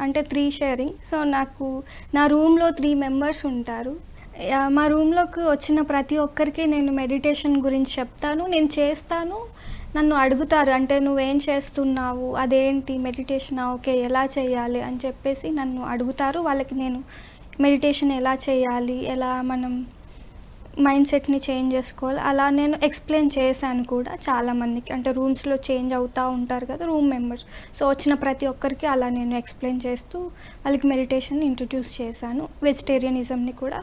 అంటే 3 sharing. సో నా రూమ్లో 3 members ఉంటారు. మా రూమ్లోకి వచ్చిన ప్రతి ఒక్కరికి నేను మెడిటేషన్ గురించి చెప్తాను, నేను చేస్తాను. నన్ను అడుగుతారు, అంటే నువ్వేం చేస్తున్నావు, అదేంటి మెడిటేషన్, ఓకే ఎలా చేయాలి అని చెప్పేసి నన్ను అడుగుతారు. వాళ్ళకి నేను మెడిటేషన్ ఎలా చేయాలి, ఎలా మనం మైండ్ సెట్ని చేంజ్ చేసుకోవాలి, అలా నేను ఎక్స్ప్లెయిన్ చేశాను కూడా చాలామందికి. అంటే రూమ్స్లో చేంజ్ అవుతూ ఉంటారు కదా రూమ్ మెంబర్స్. సో వచ్చిన ప్రతి ఒక్కరికి అలా నేను ఎక్స్ప్లెయిన్ చేస్తూ వాళ్ళకి మెడిటేషన్ ఇంట్రడ్యూస్ చేశాను, వెజిటేరియనిజంని కూడా.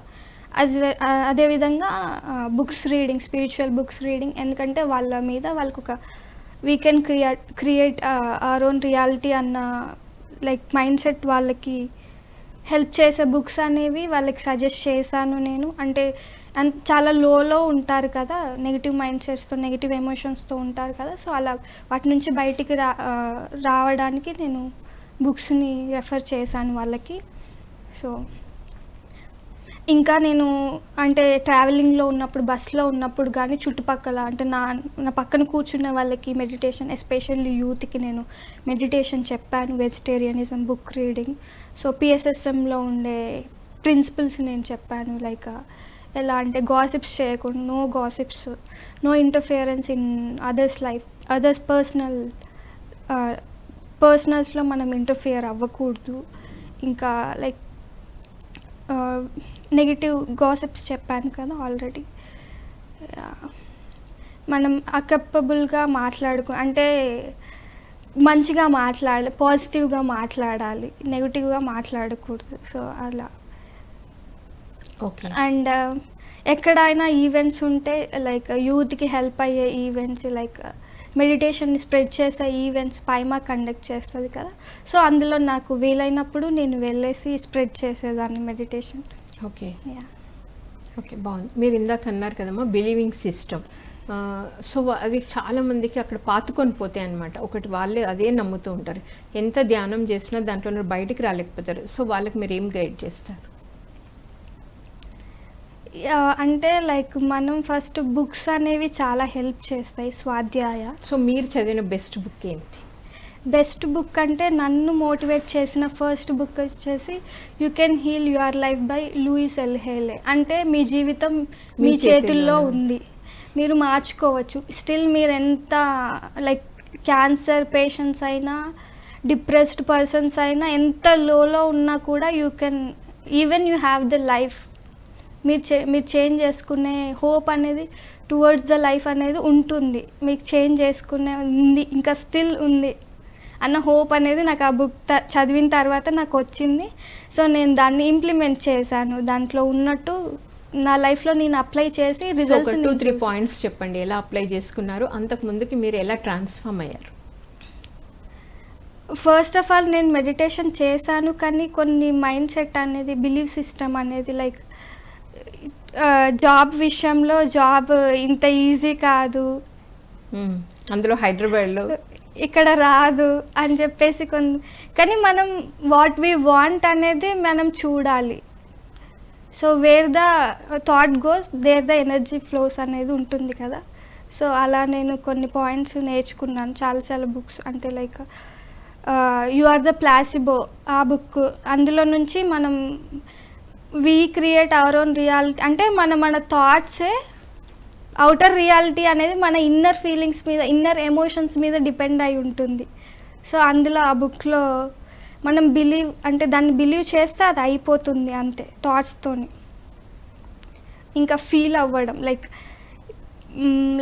అదేవిధంగా books reading, spiritual books reading, ఎందుకంటే వాళ్ళ మీద వాళ్ళకు ఒక we can create our own reality అన్న లైక్ మైండ్ సెట్ వాళ్ళకి హెల్ప్ చేసే బుక్స్ అనేవి వాళ్ళకి సజెస్ట్ చేశాను నేను. అంటే చాలా లోలో ఉంటారు కదా, నెగిటివ్ మైండ్ సెట్స్తో, నెగిటివ్ ఎమోషన్స్తో ఉంటారు కదా. సో అలా వాటి నుంచి బయటికి రావడానికి నేను బుక్స్ని రెఫర్ చేశాను వాళ్ళకి. సో ఇంకా నేను అంటే ట్రావెలింగ్లో ఉన్నప్పుడు, బస్లో ఉన్నప్పుడు కానీ చుట్టుపక్కల అంటే నా పక్కన కూర్చున్న వాళ్ళకి మెడిటేషన్, ఎస్పెషల్లీ యూత్కి నేను మెడిటేషన్ చెప్పాను, వెజిటేరియనిజం బుక్ రీడింగ్. సో పిఎస్ఎస్ఎంలో ఉండే ప్రిన్సిపల్స్ నేను చెప్పాను, లైక్ ఎలా అంటే గాసిప్స్ చేయకుండా, no gossips, no interference in others life, others పర్సనల్స్లో మనం ఇంటర్ఫియర్ అవ్వకూడదు. ఇంకా లైక్ నెగిటివ్ గాసిప్స్ చెప్పాను కదా ఆల్రెడీ. మనం అకెపబుల్గా అంటే మంచిగా మాట్లాడాలి, పాజిటివ్గా మాట్లాడాలి, నెగిటివ్గా మాట్లాడకూడదు. సో అలా. ఓకే. అండ్ ఎక్కడైనా ఈవెంట్స్ ఉంటే లైక్ యూత్కి హెల్ప్ అయ్యే ఈవెంట్స్, లైక్ మెడిటేషన్ని స్ప్రెడ్ చేసే ఈవెంట్స్ పైమా కండక్ట్ చేస్తుంది కదా, సో అందులో నాకు వీలైనప్పుడు నేను వెళ్ళేసి స్ప్రెడ్ చేసేదాన్ని మెడిటేషన్. Okay yeah. ఓకే, బాగుంది. మీరు ఇందాక అన్నారు కదమ్మా బిలీవింగ్ సిస్టమ్. సో అవి చాలామందికి అక్కడ పాతుకొని పోతాయి అన్నమాట. ఒకటి వాళ్ళే అదే నమ్ముతూ ఉంటారు, ఎంత ధ్యానం చేసినా దాంట్లో బయటికి రాలేకపోతారు. సో వాళ్ళకి మీరు ఏం గైడ్ చేస్తారు? అంటే లైక్ మనం ఫస్ట్ బుక్స్ అనేవి చాలా హెల్ప్ చేస్తాయి, స్వాధ్యాయ. సో మీరు చదివిన బెస్ట్ బుక్ ఏంటి? బెస్ట్ బుక్ అంటే నన్ను మోటివేట్ చేసిన ఫస్ట్ బుక్ వచ్చేసి you can heal your life by Louise L Hay. అంటే మీ జీవితం మీ చేతుల్లో ఉంది, మీరు మార్చుకోవచ్చు. స్టిల్ మీరు ఎంత లైక్ క్యాన్సర్ పేషెంట్స్ అయినా, డిప్రెస్డ్ పర్సన్స్ అయినా, ఎంత లోలో ఉన్నా కూడా you can even you have the life. మీరు చేంజ్ చేసుకునే హోప్ అనేది టువర్డ్స్ ద లైఫ్ అనేది ఉంటుంది, మీకు చేంజ్ చేసుకునే ఉంది, ఇంకా స్టిల్ ఉంది అన్న హోప్ అనేది నాకు ఆ బుక్ చదివిన తర్వాత నాకు వచ్చింది. సో నేను దాన్ని ఇంప్లిమెంట్ చేశాను, దాంట్లో ఉన్నట్టు నా లైఫ్లో నేను అప్లై చేసి రిజల్ట్స్. 2-3 పాయింట్స్ చెప్పండి, ఎలా అప్లై చేసుకున్నారు, అంతకు ముందుకి మీరు ఎలా ట్రాన్స్ఫార్మ్ అయ్యారు? ఫస్ట్ ఆఫ్ ఆల్ నేను మెడిటేషన్ చేశాను, కానీ కొన్ని మైండ్ సెట్ అనేది, బిలీవ్ సిస్టమ్ అనేది లైక్ జాబ్ విషయంలో జాబ్ ఇంత ఈజీ కాదు, అందులో హైదరాబాద్లో ఇక్కడ రాదు అని చెప్పేసి కానీ మనం వాట్ వీ వాంట్ అనేది మనం చూడాలి. So where the thought goes there the energy flows అనేది ఉంటుంది కదా. సో అలా నేను కొన్ని పాయింట్స్ నేర్చుకున్నాను, చాలా బుక్స్. అంటే like you are the placebo ఆ బుక్, అందులో నుంచి మనం we create our own reality. అంటే మన థాట్సే అవుటర్ రియాలిటీ అనేది మన ఇన్నర్ ఫీలింగ్స్ మీద, ఇన్నర్ ఎమోషన్స్ మీద డిపెండ్ అయి ఉంటుంది. సో అందులో ఆ బుక్లో మనం అంటే దాన్ని బిలీవ్ చేస్తే అది అయిపోతుంది అంతే, థాట్స్తోని. ఇంకా ఫీల్ అవ్వడం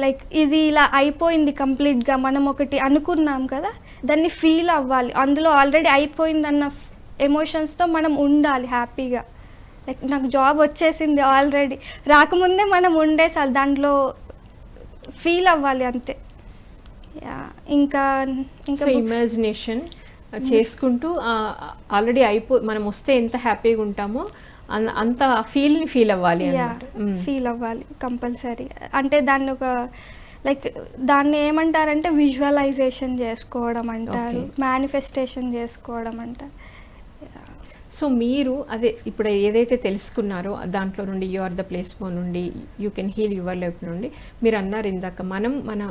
లైక్ ఇది ఇలా అయిపోయింది కంప్లీట్గా, మనం ఒకటి అనుకున్నాం కదా, దాన్ని ఫీల్ అవ్వాలి. అందులో ఆల్రెడీ అయిపోయిందన్న ఎమోషన్స్తో మనం ఉండాలి హ్యాపీగా. లైక్ నాకు జాబ్ వచ్చేసింది ఆల్రెడీ, రాకముందే మనం ఉండేసాలి, దాంట్లో ఫీల్ అవ్వాలి అంతే. ఇంకా ఇమాజినేషన్ చేసుకుంటూ ఆల్రెడీ మనం వస్తే ఎంత హ్యాపీగా ఉంటామో అంత ఫీల్ అవ్వాలి, ఫీల్ అవ్వాలి కంపల్సరీ. అంటే దాన్ని దాన్ని ఏమంటారంటే విజువలైజేషన్ చేసుకోవడం అంటారు, మేనిఫెస్టేషన్ చేసుకోవడం అంటారు. సో మీరు అదే ఇప్పుడు ఏదైతే తెలుసుకున్నారో దాంట్లో నుండి యు ఆర్ ద ప్లేస్బో నుండి you can heal your life నుండి మీరు అన్నారు ఇందాక, మనం మన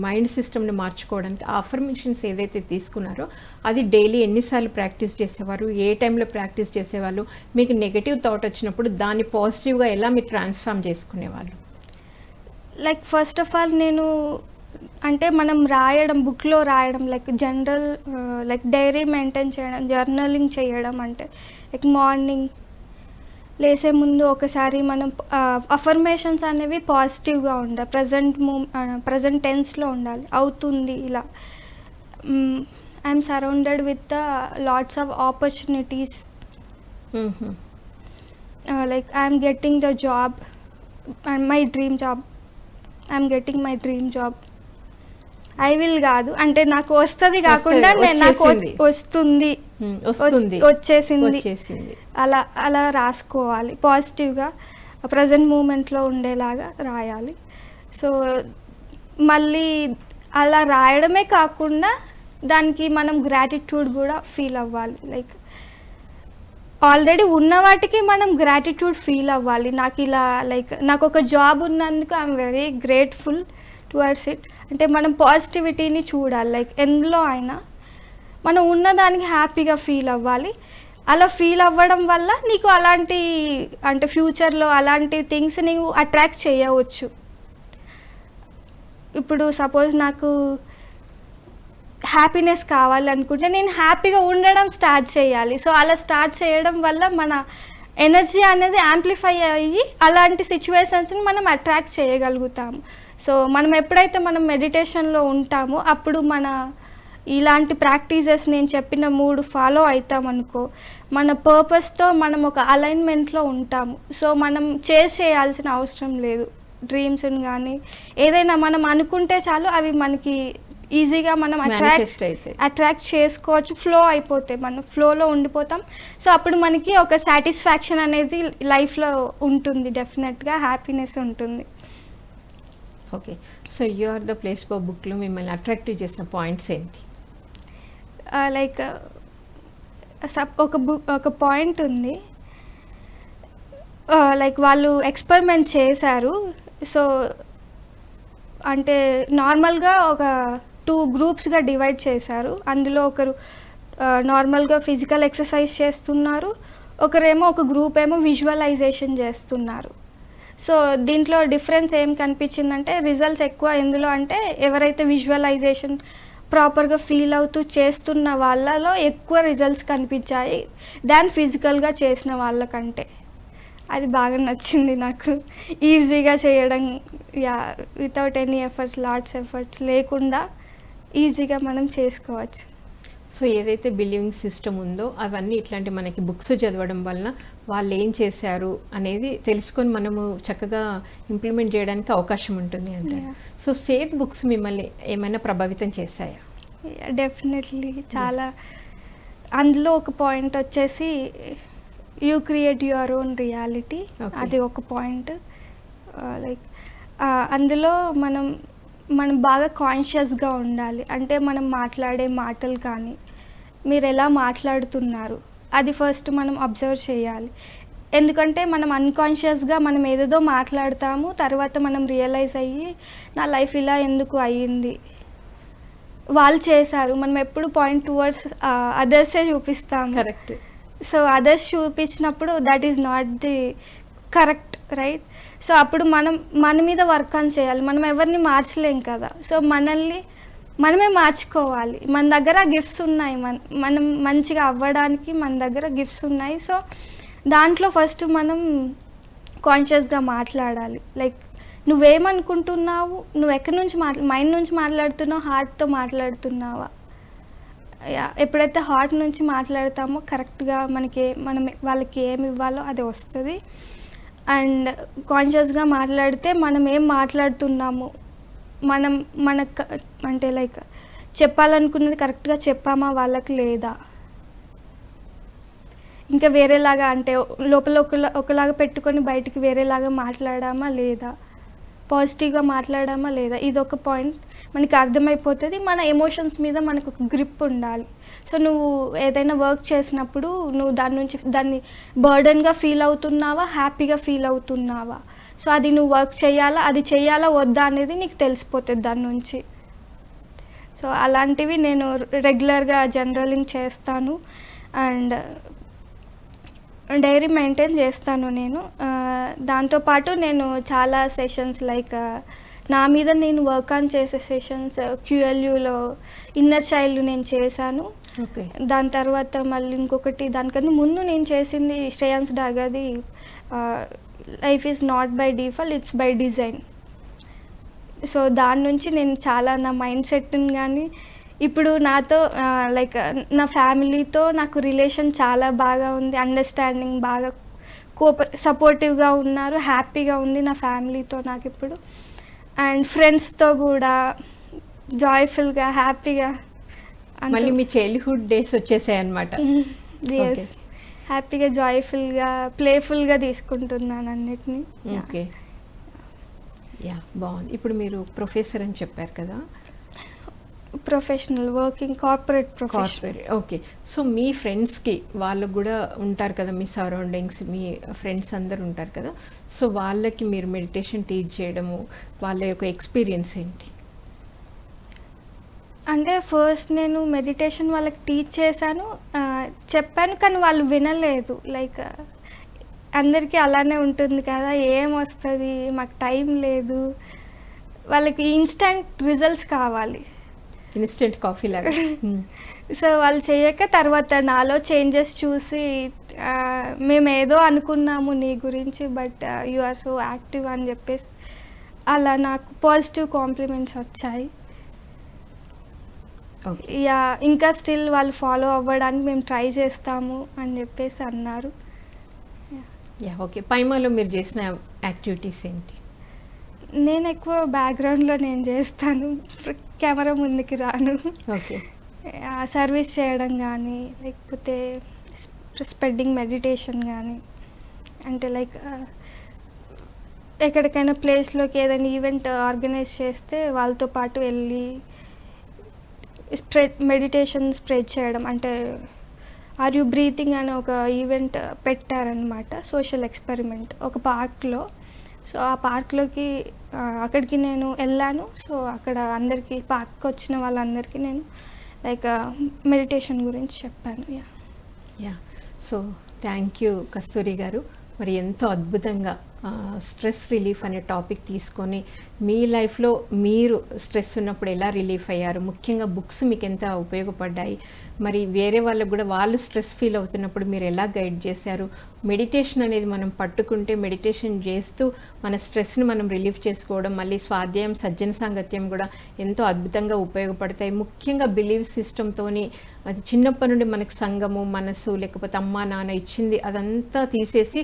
మైండ్ సిస్టమ్ని మార్చుకోవడానికి అఫర్మేషన్స్ ఏదైతే తీసుకున్నారో అది డైలీ ఎన్నిసార్లు ప్రాక్టీస్ చేసేవారు, ఏ టైంలో ప్రాక్టీస్ చేసేవాళ్ళు, మీకు నెగటివ్ థాట్ వచ్చినప్పుడు దాన్ని పాజిటివ్గా ఎలా మీరు ట్రాన్స్ఫార్మ్ చేసుకునేవాళ్ళు? లైక్ ఫస్ట్ ఆఫ్ ఆల్ నేను అంటే మనం రాయడం, బుక్లో రాయడం, like general like diary maintain చేయడం, జర్నలింగ్ చేయడం. అంటే లైక్ మార్నింగ్ లేసే ముందు ఒకసారి మనం అఫర్మేషన్స్ అనేవి పాజిటివ్గా ఉండాలి, ప్రజెంట్ టెన్స్లో ఉండాలి. అవుతుంది ఇలా, I'm surrounded with lots of opportunities, like I'm getting the job and my dream job, I'm getting my dream job. I will కాదు, అంటే నాకు వస్తుంది కాకుండా నాకు వస్తుంది, వచ్చేసింది, అలా రాసుకోవాలి. పాజిటివ్గా ప్రజెంట్ మూమెంట్లో ఉండేలాగా రాయాలి. సో మళ్ళీ అలా రాయడమే కాకుండా దానికి మనం గ్రాటిట్యూడ్ కూడా ఫీల్ అవ్వాలి. లైక్ ఆల్రెడీ ఉన్న వాటికి మనం గ్రాటిట్యూడ్ ఫీల్ అవ్వాలి. నాకు ఒక జాబ్ ఉన్నందుకు I'm very grateful towards it. అంటే మనం పాజిటివిటీని చూడాలి, లైక్ ఎందులో అయినా మనం ఉన్నదానికి హ్యాపీగా ఫీల్ అవ్వాలి. అలా ఫీల్ అవ్వడం వల్ల నీకు అలాంటి అంటే ఫ్యూచర్లో అలాంటి థింగ్స్ నీవు అట్రాక్ట్ చేయవచ్చు. ఇప్పుడు సపోజ్ నాకు హ్యాపీనెస్ కావాలనుకుంటే నేను హ్యాపీగా ఉండడం స్టార్ట్ చేయాలి. సో అలా స్టార్ట్ చేయడం వల్ల మన ఎనర్జీ అనేది యాంప్లిఫై అయ్యి అలాంటి సిచ్యువేషన్స్ని మనం అట్రాక్ట్ చేయగలుగుతాము. సో మనం ఎప్పుడైతే మనం మెడిటేషన్లో ఉంటామో అప్పుడు మన ఇలాంటి ప్రాక్టీసెస్ నేను చెప్పిన 3 ఫాలో అవుతామనుకో, మన పర్పస్తో మనం ఒక అలైన్మెంట్లో ఉంటాము. సో మనం చేయాల్సిన అవసరం లేదు. డ్రీమ్స్ని కానీ ఏదైనా మనం అనుకుంటే చాలు అవి మనకి ఈజీగా మనం Manifest అయితే. అట్రాక్ట్ చేసుకోవచ్చు, ఫ్లో అయిపోతాయి, మనం ఫ్లోలో ఉండిపోతాం. సో అప్పుడు మనకి ఒక సాటిస్ఫాక్షన్ అనేది లైఫ్లో ఉంటుంది, డెఫినెట్గా హ్యాపీనెస్ ఉంటుంది. Okay. So you are the place for బుక్లో మిమ్మల్ని అట్రాక్టివ్ చేసిన పాయింట్స్ ఏంటి? లైక్ ఒక పాయింట్ ఉంది, లైక్ వాళ్ళు ఎక్స్పెరిమెంట్ చేశారు. సో అంటే నార్మల్గా ఒక 2 గ్రూప్స్గా డివైడ్ చేశారు. అందులో ఒకరు నార్మల్గా ఫిజికల్ ఎక్సర్సైజ్ చేస్తున్నారు, ఒకరేమో ఒక గ్రూప్ ఏమో విజువలైజేషన్ చేస్తున్నారు. సో దీంట్లో డిఫరెన్స్ ఏం కనిపించిందంటే రిజల్ట్స్ ఎక్కువ ఎందులో అంటే ఎవరైతే విజువలైజేషన్ ప్రాపర్గా ఫీల్ అవుతూ చేస్తున్న వాళ్ళలో ఎక్కువ రిజల్ట్స్ కనిపించాయి దాన్ ఫిజికల్గా చేసిన వాళ్ళకంటే. అది బాగా నచ్చింది నాకు, ఈజీగా చేయడం, without any efforts, LADS efforts లేకుండా ఈజీగా మనం చేసుకోవచ్చు. సో ఏదైతే బిలీవింగ్ సిస్టమ్ ఉందో అవన్నీ ఇట్లాంటి మనకి బుక్స్ చదవడం వలన వాళ్ళు ఏం చేశారు అనేది తెలుసుకొని మనము చక్కగా ఇంప్లిమెంట్ చేయడానికి అవకాశం ఉంటుంది అంటారు. సో సేత్ బుక్స్ మిమ్మల్ని ఏమైనా ప్రభావితం చేశాయా? డెఫినెట్లీ చాలా. అందులో ఒక పాయింట్ వచ్చేసి you create your own reality, అది ఒక పాయింట్. లైక్ అందులో మనం బాగా కాన్షియస్గా ఉండాలి. అంటే మనం మాట్లాడే మాటలు కానీ మీరు ఎలా మాట్లాడుతున్నారు అది ఫస్ట్ మనం అబ్జర్వ్ చేయాలి. ఎందుకంటే మనం అన్కాన్షియస్గా మనం ఏదేదో మాట్లాడతాము, తర్వాత మనం రియలైజ్ అయ్యి నా లైఫ్ ఇలా ఎందుకు అయ్యింది, వాళ్ళు చేశారు, మనం ఎప్పుడు పాయింట్ టువర్డ్స్ అదర్సే చూపిస్తాము. కరెక్ట్. సో అదర్స్ చూపించినప్పుడు that is not the correct, right? So అప్పుడు మన మీద వర్క్ ఆన్ చేయాలి. మనం ఎవరిని మార్చలేం కదా. సో మనమే మార్చుకోవాలి. మన దగ్గర గిఫ్ట్స్ ఉన్నాయి, మనం మంచిగా అవ్వడానికి మన దగ్గర గిఫ్ట్స్ ఉన్నాయి. సో దాంట్లో ఫస్ట్ మనం కాన్షియస్గా మాట్లాడాలి. లైక్ నువ్వేమనుకుంటున్నావు, నువ్వు ఎక్కడి నుంచి మైండ్ నుంచి మాట్లాడుతున్నావు, హార్ట్తో మాట్లాడుతున్నావా? ఎప్పుడైతే హార్ట్ నుంచి మాట్లాడతామో కరెక్ట్గా మనం వాళ్ళకి ఏమి ఇవ్వాలో అది వస్తుంది. అండ్ కాన్షియస్గా మాట్లాడితే మనం ఏం మాట్లాడుతున్నాము, మనకు అంటే లైక్ చెప్పాలనుకున్నది కరెక్ట్గా చెప్పామా వాళ్ళకి లేదా, ఇంకా వేరేలాగా అంటే లోపల ఒకలాగా పెట్టుకొని బయటికి వేరేలాగా మాట్లాడామా లేదా, పాజిటివ్గా మాట్లాడామా లేదా, ఇది ఒక పాయింట్ మనకి అర్థమైపోతుంది. మన ఎమోషన్స్ మీద మనకు ఒక గ్రిప్ ఉండాలి. సో నువ్వు ఏదైనా వర్క్ చేసినప్పుడు నువ్వు దాన్ని బర్డన్గా ఫీల్ అవుతున్నావా, హ్యాపీగా ఫీల్ అవుతున్నావా, సో అది నువ్వు వర్క్ చేయాలా, అది చేయాలా వద్దా అనేది నీకు తెలిసిపోతుంది దాని నుంచి. సో అలాంటివి నేను రెగ్యులర్గా జర్నలింగ్ చేస్తాను అండ్ డైరీ మెయింటైన్ చేస్తాను నేను. దాంతోపాటు నేను చాలా సెషన్స్ లైక్ నా మీద నేను వర్క్ ఆన్ చేసే సెషన్స్ QLUలో ఇన్నర్ చైల్డ్ నేను చేశాను. ఓకే. దాని తర్వాత మళ్ళీ ఇంకొకటి దానికన్నా ముందు నేను చేసింది శ్రేయాన్స్ డాగాది life is not by default, it's by design. So దాని నుంచి నేను చాలా నా మైండ్ సెట్ని కానీ ఇప్పుడు నాతో లైక్ నా ఫ్యామిలీతో నాకు రిలేషన్ చాలా బాగా ఉంది, అండర్స్టాండింగ్ బాగా సపోర్టివ్గా ఉన్నారు, హ్యాపీగా ఉంది నా ఫ్యామిలీతో నాకు ఇప్పుడు. అండ్ ఫ్రెండ్స్తో కూడా జాయ్ఫుల్గా హ్యాపీగా. మళ్ళీ మీ చైల్డ్హుడ్ డేస్ వచ్చేసాయి అన్నమాట. ఎస్, హ్యాపీగా జాయ్ఫుల్గా ప్లేఫుల్గా తీసుకుంటున్నాను అన్నిటినీ. ఓకే, యా, బాగుంది. ఇప్పుడు మీరు ప్రొఫెసర్ అని చెప్పారు కదా, professional working corporate professional. Okay. So మీ ఫ్రెండ్స్కి వాళ్ళకు కూడా ఉంటారు కదా, మీ సరౌండింగ్స్, మీ ఫ్రెండ్స్ అందరు ఉంటారు కదా, సో వాళ్ళకి మీరు మెడిటేషన్ టీచ్ చేయడము, వాళ్ళ యొక్క ఎక్స్పీరియన్స్ ఏంటి? అంటే ఫస్ట్ నేను మెడిటేషన్ వాళ్ళకి టీచ్ చేశాను, చెప్పాను, కానీ వాళ్ళు వినలేదు. లైక్ అందరికీ అలానే ఉంటుంది కదా, ఏం వస్తుంది, మాకు టైం లేదు, వాళ్ళకి ఇన్స్టంట్ రిజల్ట్స్ కావాలి, ఇన్స్టెంట్ కాఫీ లాగా. సో వాళ్ళు చేయక తర్వాత నాలో చేంజెస్ చూసి మేము ఏదో అనుకున్నాము నీ గురించి, but you are so active అని చెప్పేసి అలా నాకు పాజిటివ్ కాంప్లిమెంట్స్ వచ్చాయి. యా, ఇంకా స్టిల్ వాళ్ళు ఫాలో అవ్వడానికి మేము ట్రై చేస్తాము అని చెప్పేసి అన్నారు. Yeah, okay. పైమాలో మీరు చేసిన యాక్టివిటీస్ ఏంటి? నేను ఎక్కువ బ్యాక్గ్రౌండ్లో నేను చేస్తాను, కెమెరా ముందుకి రాను. ఓకే. సర్వీస్ చేయడం కానీ, లేకపోతే స్ప్రెడ్డింగ్ మెడిటేషన్ కానీ, అంటే లైక్ ఎక్కడికైనా ప్లేస్లోకి ఏదైనా ఈవెంట్ ఆర్గనైజ్ చేస్తే వాళ్ళతో పాటు వెళ్ళి మెడిటేషన్ స్ప్రెడ్ చేయడం. అంటే ఆర్ యూ బ్రీతింగ్ అనే ఒక ఈవెంట్ పెట్టారనమాట, సోషల్ ఎక్స్పెరిమెంట్ ఒక పార్క్లో. సో ఆ పార్క్లోకి అక్కడికి నేను వెళ్ళాను. సో అక్కడ అందరికీ, పార్క్కి వచ్చిన వాళ్ళందరికీ నేను లైక్ మెడిటేషన్ గురించి చెప్పాను. యా. సో థ్యాంక్ యూ కస్తూరి గారు. మరి ఎంతో అద్భుతంగా స్ట్రెస్ రిలీఫ్ అనే టాపిక్ తీసుకొని మీ లైఫ్లో మీరు స్ట్రెస్ ఉన్నప్పుడు ఎలా రిలీఫ్ అయ్యారు, ముఖ్యంగా బుక్స్ మీకు ఎంత ఉపయోగపడ్డాయి, మరి వేరే వాళ్ళకు కూడా వాళ్ళు స్ట్రెస్ ఫీల్ అవుతున్నప్పుడు మీరు ఎలా గైడ్ చేశారు, మెడిటేషన్ అనేది మనం పట్టుకుంటే మెడిటేషన్ చేస్తూ మన స్ట్రెస్ని మనం రిలీఫ్ చేసుకోవడం, మళ్ళీ స్వాధ్యాయం, సజ్జన సాంగత్యం కూడా ఎంతో అద్భుతంగా ఉపయోగపడతాయి. ముఖ్యంగా బిలీవ్ సిస్టమ్తోని అది చిన్నప్పటి నుండి మనకు సంఘము, మనసు, లేకపోతే అమ్మ నాన్న ఇచ్చింది అదంతా తీసేసి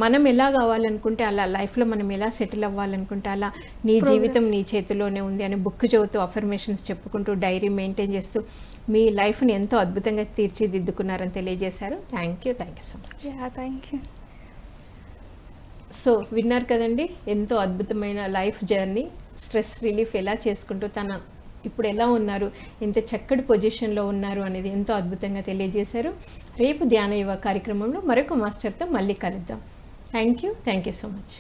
మనం ఎలా కావాలనుకుంటే అలా లైఫ్లో మనం ఎలా సెటిల్ అవ్వాలనుకుంటే అలా నీ జీవితం నీ చేతిలోనే ఉంది అని బుక్ చదువుతూ అఫర్మేషన్స్ చెప్పుకుంటూ డైరీ మెయింటైన్ చేస్తూ మీ లైఫ్ని ఎంతో అద్భుతంగా తీర్చిదిద్దుకున్నారని తెలియజేశారు. Thank you so much. Thank you. So విన్నారు కదండి, ఎంతో అద్భుతమైన లైఫ్ జర్నీ, స్ట్రెస్ రిలీఫ్ ఎలా చేసుకుంటూ తన ఇప్పుడు ఎలా ఉన్నారు, ఎంత చక్కటి పొజిషన్లో ఉన్నారు అనేది ఎంతో అద్భుతంగా తెలియజేశారు. రేపు ధ్యాన యువ కార్యక్రమంలో మరొక మాస్టర్తో మళ్ళీ కలుద్దాం. Thank you so much.